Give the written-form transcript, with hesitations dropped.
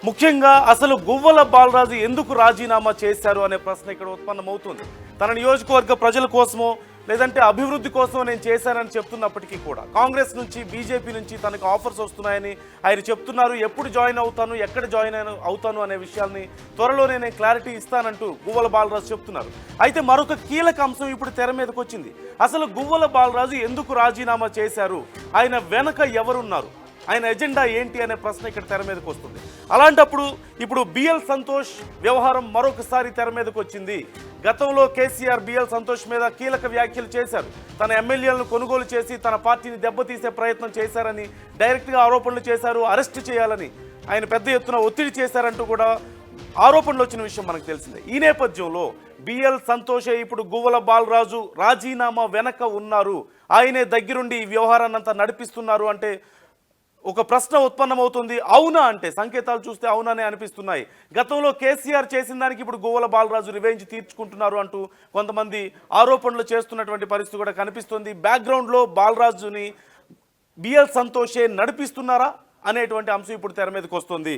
ముఖ్యంగా అసలు గువ్వల బాలరాజు ఎందుకు రాజీనామా చేశారు అనే ప్రశ్న ఇక్కడ ఉత్పన్నమవుతుంది. తన నియోజకవర్గ ప్రజల కోసమో లేదంటే అభివృద్ధి కోసమో నేను చేశానని చెప్తున్నప్పటికీ కూడా కాంగ్రెస్ నుంచి బీజేపీ నుంచి తనకు ఆఫర్స్ వస్తున్నాయని ఆయన చెప్తున్నారు. ఎప్పుడు జాయిన్ అవుతాను, ఎక్కడ జాయిన్ అవుతాను అనే విషయాల్ని త్వరలోనే నేను క్లారిటీ ఇస్తానంటూ గువ్వల బాలరాజు చెప్తున్నారు. అయితే మరొక కీలక అంశం ఇప్పుడు తెర మీదకి వచ్చింది. అసలు గువ్వల బాలరాజు ఎందుకు రాజీనామా చేశారు, ఆయన వెనక ఎవరున్నారు, ఆయన ఎజెండా ఏంటి అనే ప్రశ్న ఇక్కడ తెర మీదకి వస్తుంది. అలాంటప్పుడు ఇప్పుడు బిఎల్ సంతోష్ వ్యవహారం మరొకసారి తెర మీదకి వచ్చింది. గతంలో కేసీఆర్ బిఎల్ సంతోష్ మీద కీలక వ్యాఖ్యలు చేశారు. తన ఎమ్మెల్యేలను కొనుగోలు చేసి తన పార్టీని దెబ్బతీసే ప్రయత్నం చేశారని డైరెక్ట్గా ఆరోపణలు చేశారు. అరెస్ట్ చేయాలని ఆయన పెద్ద ఎత్తున ఒత్తిడి చేశారంటూ కూడా ఆరోపణలు వచ్చిన విషయం మనకు తెలిసిందే. ఈ నేపథ్యంలో బిఎల్ సంతోషే ఇప్పుడు గువ్వల బాలరాజు రాజీనామా వెనక ఉన్నారు, ఆయనే దగ్గరుండి ఈ వ్యవహారాన్ని అంతా నడిపిస్తున్నారు అంటే ఒక ప్రశ్న ఉత్పన్నమవుతుంది. అవునా అంటే సంకేతాలు చూస్తే అవుననే అనిపిస్తున్నాయి. గతంలో కేసీఆర్ చేసిన దానికి ఇప్పుడు గువ్వల బాలరాజు రివెంజ్ తీర్చుకుంటున్నారు అంటూ కొంతమంది ఆరోపణలు చేస్తున్నటువంటి పరిస్థితి కూడా కనిపిస్తుంది. బ్యాక్గ్రౌండ్లో బాలరాజుని బిఎల్ సంతోషే నడిపిస్తున్నారా అనేటువంటి అంశం ఇప్పుడు తెర మీదకి వస్తుంది.